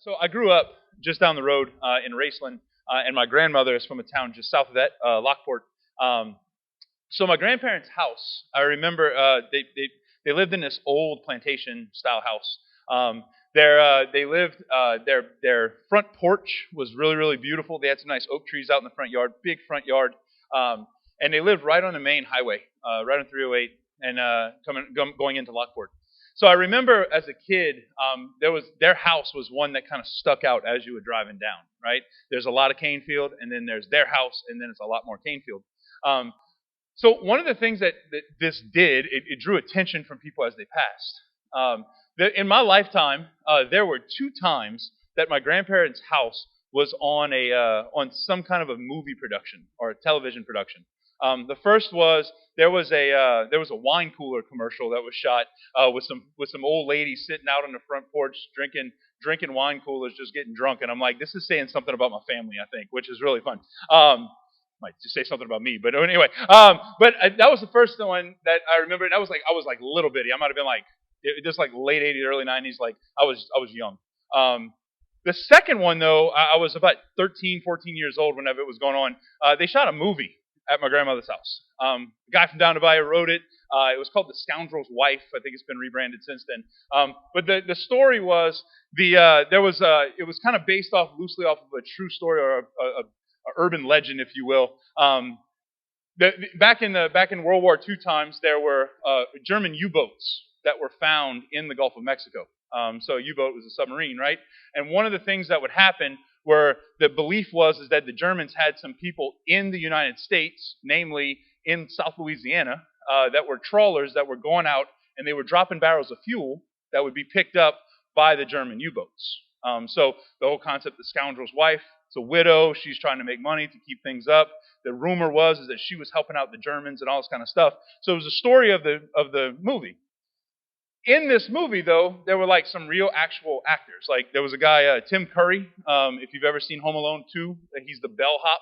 So I grew up just down the road in Raceland, and my grandmother is from a town just south of that, Lockport. Um, so my grandparents' house, I remember they lived in this old plantation style house. They lived their front porch was really beautiful. They had some nice oak trees out in the front yard, big front yard, um, and they lived right on the main highway, right on 308, and going into Lockport. So I remember as a kid, their house was one that kind of stuck out as you were driving down. Right, there's a lot of cane field, and then there's their house, and then it's a lot more cane field. Um, so one of the things that this did, it drew attention from people as they passed. In my lifetime, there were two times that my grandparents' house was on some kind of a movie production or a television production. The first was there was a wine cooler commercial that was shot with some old ladies sitting out on the front porch drinking wine coolers, just getting drunk, and I'm like, this is saying something about my family, I think, which is really fun. Might just say something about me, but anyway. That was the first one that I remember, and I was like little bitty. I might have been like just like late '80s, early '90s. Like I was young. The second one though, I was about 13, 14 years old whenever it was going on. They shot a movie at my grandmother's house. A guy from down the bayou wrote it. It was called The Scoundrel's Wife. I think it's been rebranded since then. But the story was it was kind of based loosely off of a true story or a urban legend, if you will. Back in World War II times, there were German U-boats that were found in the Gulf of Mexico. So a U-boat was a submarine, right? And one of the things that would happen where the belief is that the Germans had some people in the United States, namely in South Louisiana, that were trawlers that were going out and they were dropping barrels of fuel that would be picked up by the German U-boats. So the whole concept, the scoundrel's wife, it's a widow. She's trying to make money to keep things up. The rumor is that she was helping out the Germans and all this kind of stuff. So it was a story of the movie. In this movie, though, there were like some real actual actors. Like there was a guy, Tim Curry. If you've ever seen Home Alone 2, he's the bellhop.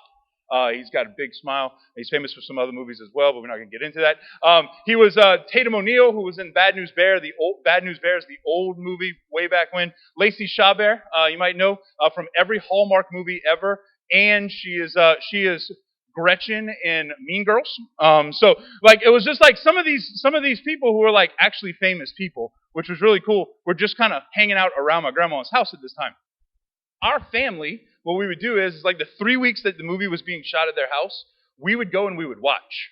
He's got a big smile. He's famous for some other movies as well, but we're not going to get into that. He was Tatum O'Neal, who was in Bad News Bear. Bad News Bear is the old movie way back when. Lacey Chabert, you might know from every Hallmark movie ever, and she is Gretchen in Mean Girls. So like it was just like some of these people who were like actually famous people, which was really cool. Were just kind of hanging out around my grandma's house at this time. Our family, what we would do is like the 3 weeks that the movie was being shot at their house, we would go and we would watch.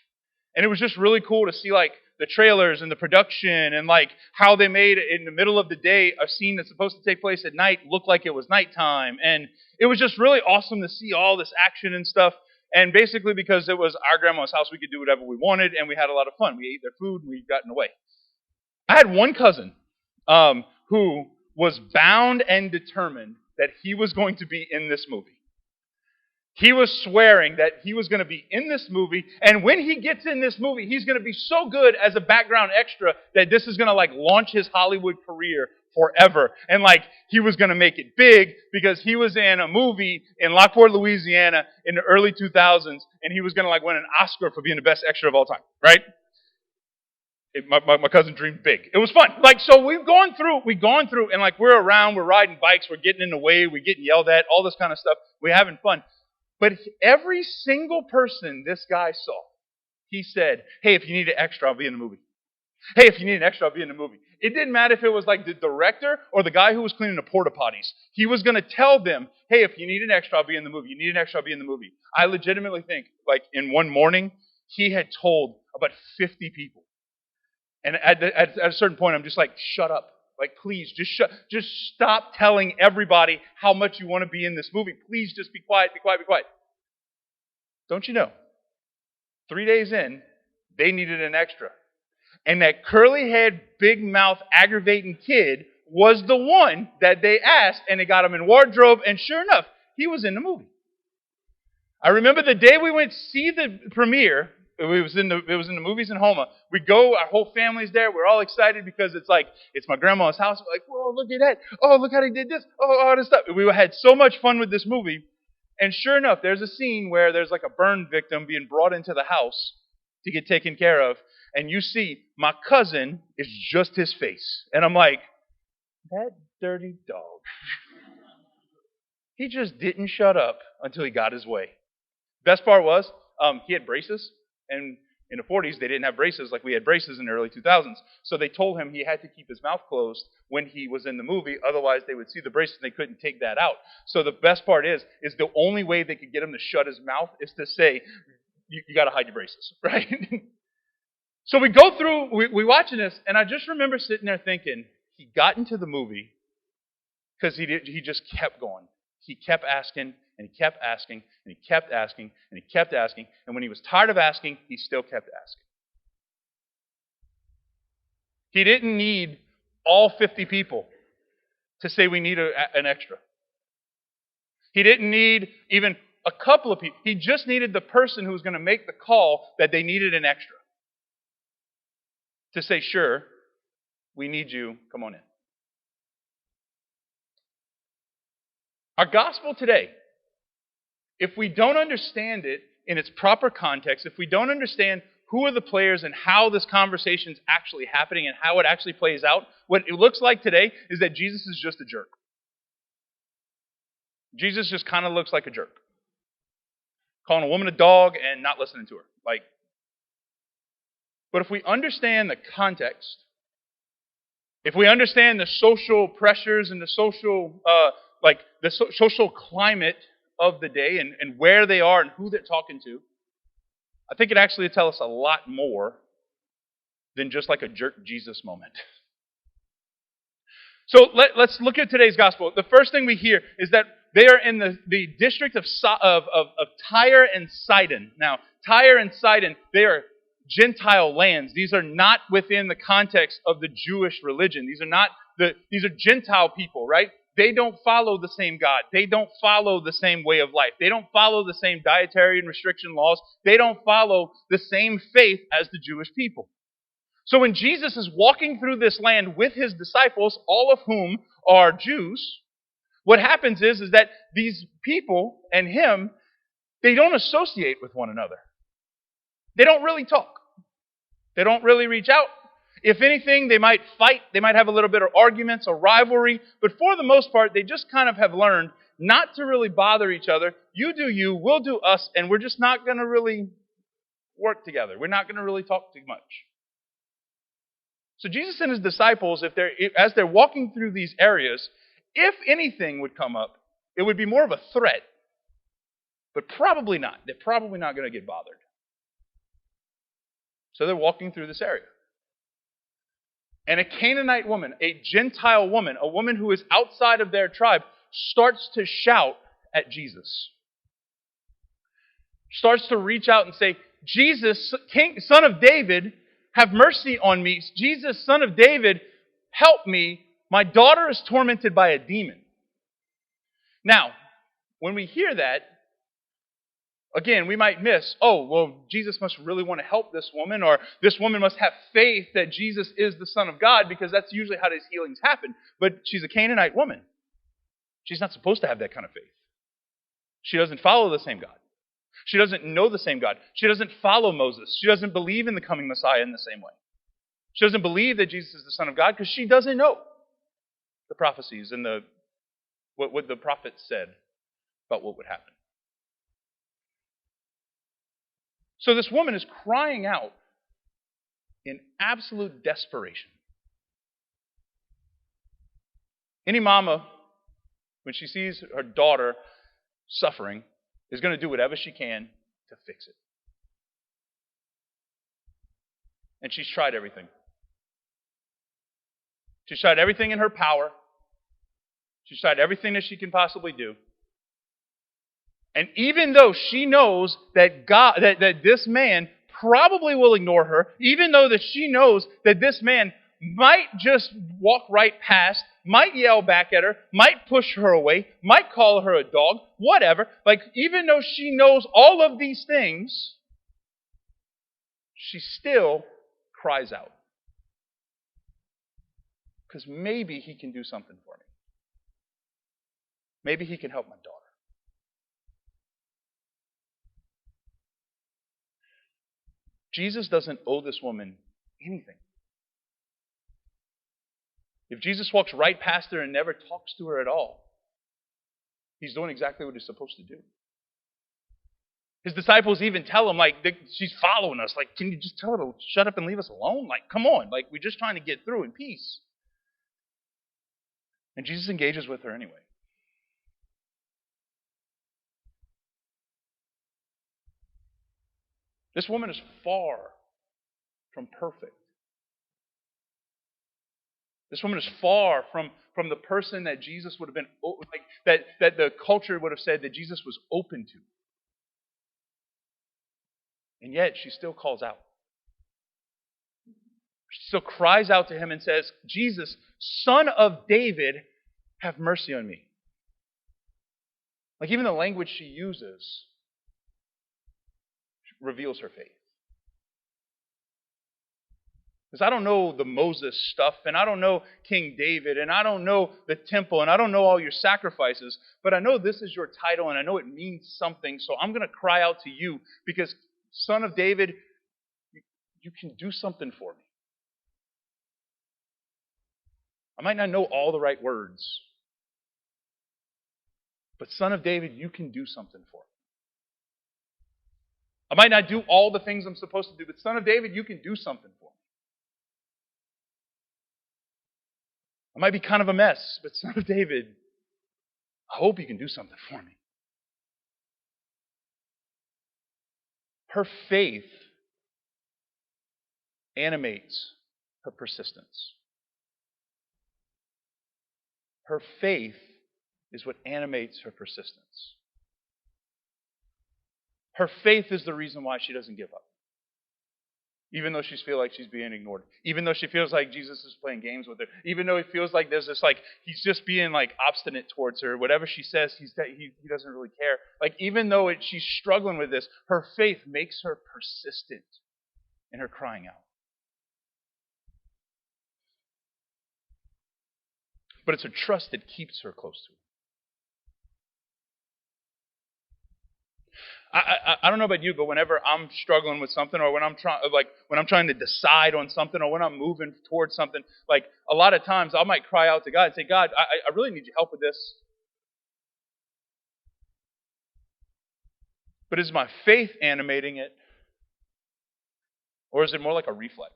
And it was just really cool to see like the trailers and the production and like how they made in the middle of the day a scene that's supposed to take place at night look like it was nighttime. And it was just really awesome to see all this action and stuff. And basically because it was our grandma's house, we could do whatever we wanted and we had a lot of fun. We ate their food and we got in the way. I had one cousin who was bound and determined that he was going to be in this movie. He was swearing that he was going to be in this movie, and when he gets in this movie, he's going to be so good as a background extra that this is going to like launch his Hollywood career forever. And like he was going to make it big because he was in a movie in Lockport, Louisiana in the early 2000s, and he was going to like win an Oscar for being the best extra of all time, right? My cousin dreamed big. It was fun. Like, so we've gone through, and like we're around, we're riding bikes, we're getting in the way, we're getting yelled at, all this kind of stuff. We're having fun. But every single person this guy saw, he said, hey, if you need an extra, I'll be in the movie. Hey, if you need an extra, I'll be in the movie. It didn't matter if it was like the director or the guy who was cleaning the porta potties. He was going to tell them, hey, if you need an extra, I'll be in the movie. You need an extra, I'll be in the movie. I legitimately think, like in one morning, he had told about 50 people. And at a certain point, I'm just like, shut up. Like, please, just stop telling everybody how much you want to be in this movie. Please just be quiet, be quiet, be quiet. Don't you know? 3 days in, they needed an extra. And that curly-haired, big-mouth, aggravating kid was the one that they asked, and they got him in wardrobe, and sure enough, he was in the movie. I remember the day we went to see the premiere. It was in the movies in Houma. We go, our whole family's there. We're all excited because it's my grandma's house. We're like, whoa, look at that. Oh, look how they did this. Oh, all this stuff. We had so much fun with this movie. And sure enough, there's a scene where there's like a burn victim being brought into the house to get taken care of. And you see my cousin is just his face. And I'm like, that dirty dog. He just didn't shut up until he got his way. Best part was, he had braces, and in the 40s they didn't have braces like we had braces in the early 2000s. So they told him he had to keep his mouth closed when he was in the movie, otherwise they would see the braces and they couldn't take that out. So the best part is the only way they could get him to shut his mouth is to say, you got to hide your braces, right? So we go through, we watching this, and I just remember sitting there thinking, he got into the movie because he just kept going. He kept asking, and he kept asking, and he kept asking, and he kept asking, and when he was tired of asking, he still kept asking. He didn't need all 50 people to say we need an extra. He didn't need even a couple of people. He just needed the person who was going to make the call that they needed an extra to say, sure, we need you, come on in. Our gospel today, if we don't understand it in its proper context, if we don't understand who are the players and how this conversation is actually happening and how it actually plays out, what it looks like today is that Jesus is just a jerk. Jesus just kind of looks like a jerk. Calling a woman a dog and not listening to her. But if we understand the context, if we understand the social pressures and the social social climate of the day and where they are and who they're talking to, I think it actually will tell us a lot more than just like a jerk Jesus moment. So let's look at today's gospel. The first thing we hear is that they are in the district of Tyre and Sidon. Now, Tyre and Sidon, they are Gentile lands. These are not within the context of the Jewish religion. These are Gentile people, right? They don't follow the same God. They don't follow the same way of life. They don't follow the same dietary and restriction laws. They don't follow the same faith as the Jewish people. So when Jesus is walking through this land with his disciples, all of whom are Jews, what happens is that these people and him, they don't associate with one another. They don't really talk. They don't really reach out. If anything, they might fight. They might have a little bit of arguments or rivalry. But for the most part, they just kind of have learned not to really bother each other. You do you, we'll do us, and we're just not going to really work together. We're not going to really talk too much. So Jesus and his disciples, as they're walking through these areas, if anything would come up, it would be more of a threat. But probably not. They're probably not going to get bothered. So they're walking through this area. And a Canaanite woman, a Gentile woman, a woman who is outside of their tribe, starts to shout at Jesus. Starts to reach out and say, Jesus, King, Son of David, have mercy on me. Jesus, Son of David, help me. My daughter is tormented by a demon. Now, when we hear that, again, we might miss, Jesus must really want to help this woman, or this woman must have faith that Jesus is the Son of God, because that's usually how these healings happen. But she's a Canaanite woman. She's not supposed to have that kind of faith. She doesn't follow the same God. She doesn't know the same God. She doesn't follow Moses. She doesn't believe in the coming Messiah in the same way. She doesn't believe that Jesus is the Son of God because she doesn't know the prophecies and what the prophets said about what would happen. So this woman is crying out in absolute desperation. Any mama, when she sees her daughter suffering, is going to do whatever she can to fix it. And she's tried everything. She's tried everything in her power. She's tried everything that she can possibly do. And even though she knows that that this man probably will ignore her, even though that she knows that this man might just walk right past, might yell back at her, might push her away, might call her a dog, whatever. Even though she knows all of these things, she still cries out. Because maybe he can do something for me. Maybe he can help my daughter. Jesus doesn't owe this woman anything. If Jesus walks right past her and never talks to her at all, He's doing exactly what he's supposed to do. His disciples even tell him, like, she's following us. Like, can you just tell her to shut up and leave us alone? Like, come on. Like, we're just trying to get through in peace. And Jesus engages with her anyway. This woman is far from perfect. This woman is far from the person that Jesus would have been, like, that the culture would have said that Jesus was open to. And yet, she still calls out. She still cries out to him and says, Jesus, Son of David, have mercy on me. Like, even the language she uses reveals her faith. Because I don't know the Moses stuff, and I don't know King David, and I don't know the temple, and I don't know all your sacrifices, but I know this is your title, and I know it means something, so I'm going to cry out to you, because Son of David, you can do something for me. I might not know all the right words, but Son of David, you can do something for me. I might not do all the things I'm supposed to do, but Son of David, you can do something for me. I might be kind of a mess, but Son of David, I hope you can do something for me. Her faith animates her persistence. Her faith is what animates her persistence. Her faith is the reason why she doesn't give up. Even though she feels like she's being ignored. Even though she feels like Jesus is playing games with her. Even though it feels like there's this, like, he's just being, like, obstinate towards her. Whatever she says, he doesn't really care. Like, even though she's struggling with this, her faith makes her persistent in her crying out. But it's her trust that keeps her close to him. I don't know about you, but whenever I'm struggling with something, or when I'm trying to decide on something, or when I'm moving towards something, like, a lot of times I might cry out to God and say, God, I really need your help with this. But is my faith animating it? Or is it more like a reflex?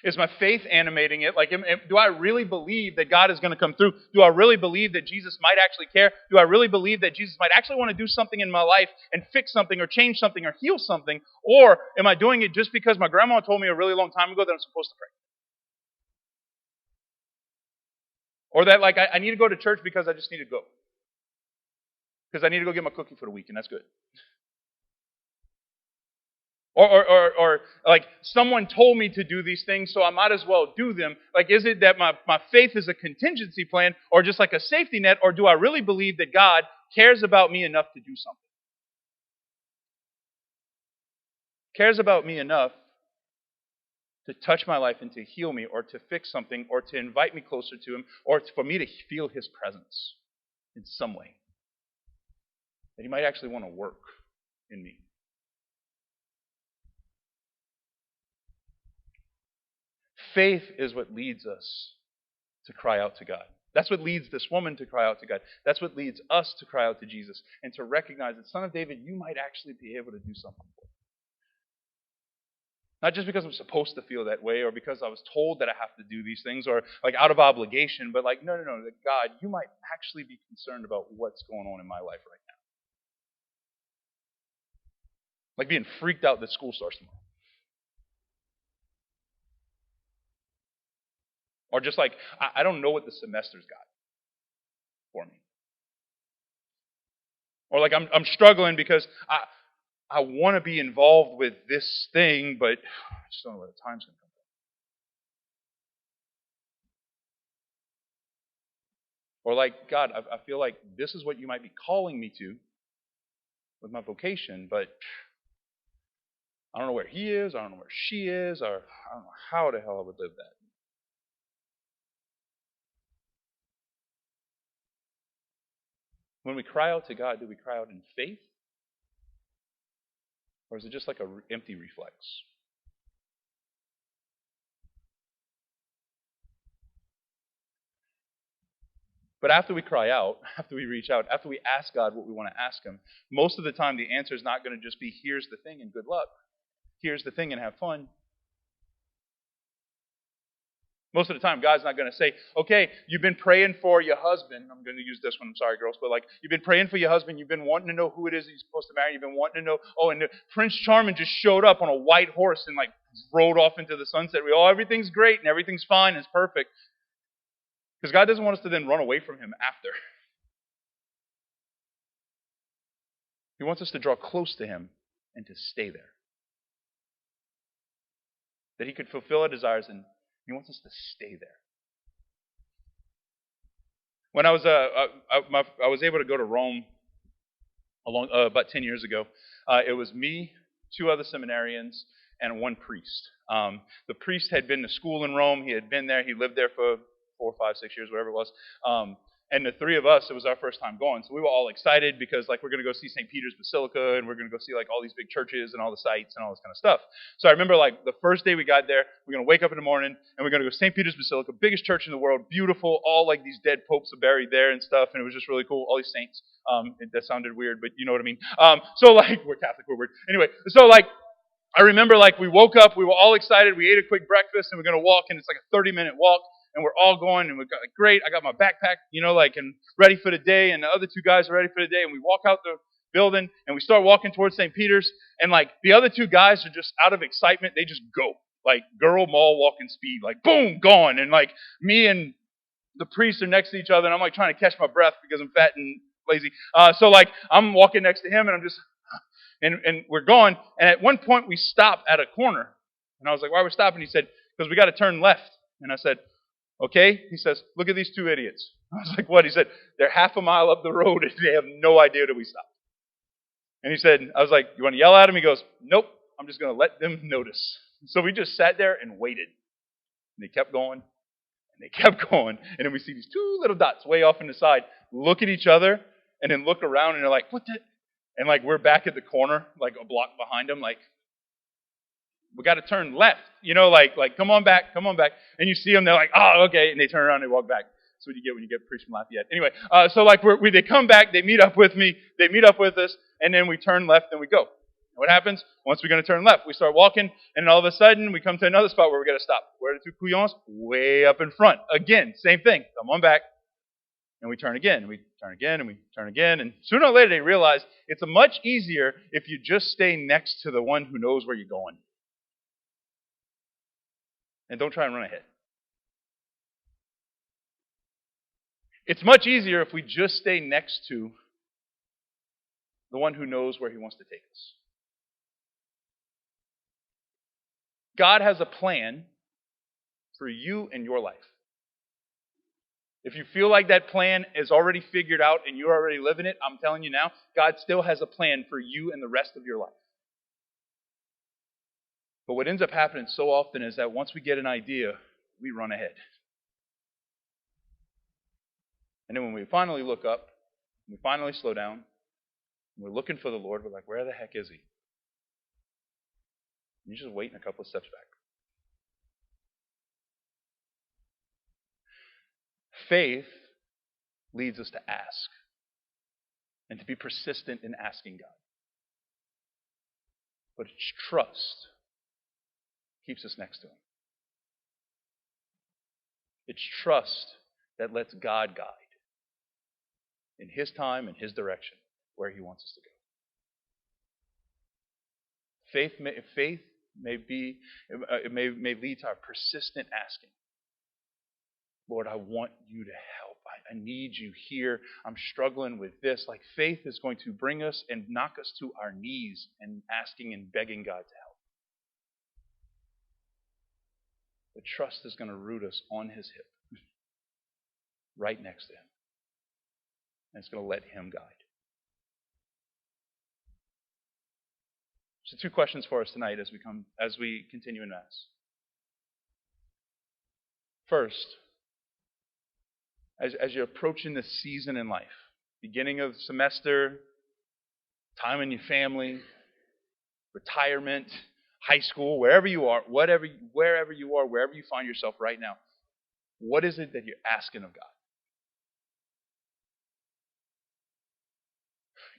Is my faith animating it? Like, do I really believe that God is going to come through? Do I really believe that Jesus might actually care? Do I really believe that Jesus might actually want to do something in my life and fix something or change something or heal something? Or am I doing it just because my grandma told me a really long time ago that I'm supposed to pray? Or that, like, I need to go to church because I just need to go. Because I need to go get my cookie for the week, and that's good. Or like, someone told me to do these things, so I might as well do them. Like, is it that my faith is a contingency plan, or just like a safety net, or do I really believe that God cares about me enough to do something? Cares about me enough to touch my life and to heal me, or to fix something, or to invite me closer to Him, or for me to feel His presence in some way. That He might actually want to work in me. Faith is what leads us to cry out to God. That's what leads this woman to cry out to God. That's what leads us to cry out to Jesus and to recognize that, Son of David, you might actually be able to do something for me. Not just because I'm supposed to feel that way, or because I was told that I have to do these things, or like out of obligation, but like, no, that God, you might actually be concerned about what's going on in my life right now. Like being freaked out that school starts tomorrow. Or just like, I don't know what the semester's got for me. Or like, I'm struggling because I want to be involved with this thing, but I just don't know where the time's going to come from. Or like, God, I feel like this is what you might be calling me to with my vocation, but I don't know where he is, I don't know where she is, or I don't know how the hell I would live that. When we cry out to God, do we cry out in faith? Or is it just like an empty reflex? But after we cry out, after we reach out, after we ask God what we want to ask Him, most of the time the answer is not going to just be, here's the thing and good luck. Here's the thing and have fun. Most of the time, God's not going to say, okay, you've been praying for your husband. I'm going to use this one. I'm sorry, girls. But like, you've been praying for your husband. You've been wanting to know who it is he's supposed to marry. You've been wanting to know. Oh, and Prince Charming just showed up on a white horse and like rode off into the sunset. Everything's great and everything's fine. It's perfect. Because God doesn't want us to then run away from Him after. He wants us to draw close to Him and to stay there. That He could fulfill our desires, and He wants us to stay there. When I was able to go to Rome about 10 years ago. It was me, 2 other seminarians, and 1 priest. The priest had been to school in Rome. He had been there. He lived there for 4, 5, 6 years, whatever it was. And the 3 of us, it was our first time going. So we were all excited because like we're going to go see St. Peter's Basilica and we're going to go see like all these big churches and all the sites and all this kind of stuff. So I remember like the first day we got there, we're going to wake up in the morning and we're going to go to St. Peter's Basilica, biggest church in the world, beautiful, all like these dead popes are buried there and stuff. And it was just really cool, all these saints. That sounded weird, but you know what I mean. So like, we're Catholic, we're weird. Anyway, so like, I remember like we woke up, we were all excited, we ate a quick breakfast and we're going to walk and it's like a 30-minute walk. And we're all going, and we're like, great. I got my backpack, and ready for the day. And the other 2 guys are ready for the day. And we walk out the building, and we start walking towards St. Peter's. And like the other 2 guys are just out of excitement. They just go like girl mall walking speed, like boom, gone. And like me and the priest are next to each other, and I'm like trying to catch my breath because I'm fat and lazy. So like I'm walking next to him, and I'm just, and we're going. And at one point we stop at a corner, and I was like, why are we stopping? He said, because we got to turn left. And I said, okay, he says, look at these 2 idiots. I was like, what? He said, they're half a mile up the road and they have no idea that we stopped. And he said, I was like, you want to yell at him? He goes, nope, I'm just going to let them notice. So we just sat there and waited. And they kept going, and they kept going. And then we see these 2 little dots way off in the side look at each other and then look around and they're like, what the? And like we're back at the corner, like a block behind them, like, we got to turn left, like come on back. And you see them, they're like, oh, okay. And they turn around and they walk back. That's what you get when you get preached from Lafayette. Anyway, so like they come back, they meet up with me, they meet up with us, and then we turn left and we go. What happens? Once we're going to turn left, we start walking, and then all of a sudden we come to another spot where we got to stop. Where are the 2 couillons? Way up in front. Again, same thing. Come on back. And we turn again, and we turn again, and we turn again. And sooner or later they realize it's much easier if you just stay next to the one who knows where you're going. And don't try and run ahead. It's much easier if we just stay next to the one who knows where He wants to take us. God has a plan for you and your life. If you feel like that plan is already figured out and you're already living it, I'm telling you now, God still has a plan for you and the rest of your life. But what ends up happening so often is that once we get an idea, we run ahead. And then when we finally look up, we finally slow down, and we're looking for the Lord, we're like, where the heck is He? You're just waiting a couple of steps back. Faith leads us to ask and to be persistent in asking God. But it's trust keeps us next to Him. It's trust that lets God guide in His time and His direction where He wants us to go. Faith may lead to our persistent asking. Lord, I want you to help. I need you here. I'm struggling with this. Like faith is going to bring us and knock us to our knees and asking and begging God to help. But trust is going to root us on His hip, right next to Him. And it's going to let Him guide. So 2 questions for us tonight as we continue in Mass. First, as you're approaching this season in life, beginning of semester, time in your family, retirement, high school, wherever you are, wherever you find yourself right now, what is it that you're asking of God?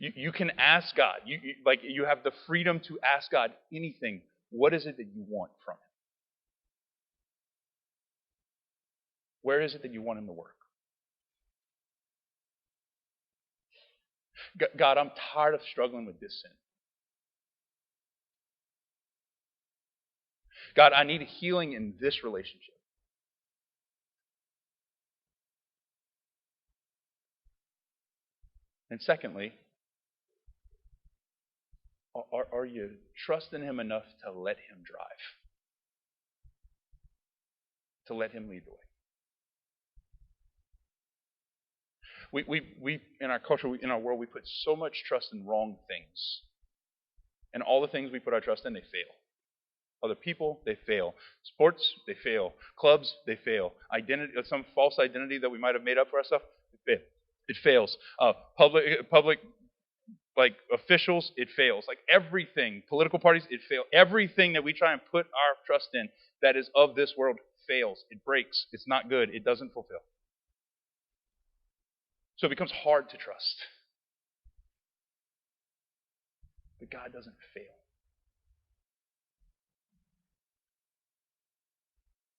You can ask God. You have the freedom to ask God anything. What is it that you want from Him? Where is it that you want Him to work? God, I'm tired of struggling with this sin. God, I need healing in this relationship. And secondly, are you trusting Him enough to let Him drive? To let Him lead the way? We in our culture, in our world, we put so much trust in wrong things. And all the things we put our trust in, they fail. Other people, they fail. Sports, they fail. Clubs, they fail. Identity, some false identity that we might have made up for ourselves, it fails. Public like officials, it fails. Like everything, political parties, it fails. Everything that we try and put our trust in that is of this world fails. It breaks. It's not good. It doesn't fulfill. So it becomes hard to trust. But God doesn't fail.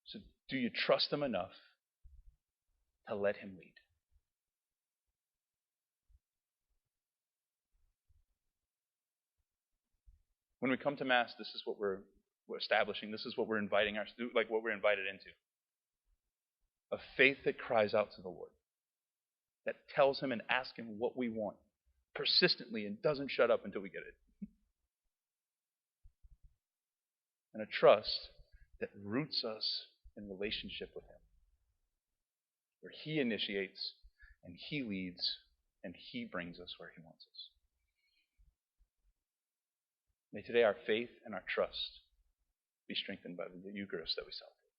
So do you trust Him enough to let Him lead? When we come to Mass, this is what we're establishing. This is what we're inviting what we're invited into. A faith that cries out to the Lord, that tells Him and asks Him what we want persistently and doesn't shut up until we get it. And a trust that roots us in relationship with Him, where He initiates and He leads and He brings us where He wants us. May today our faith and our trust be strengthened by the Eucharist that we celebrate.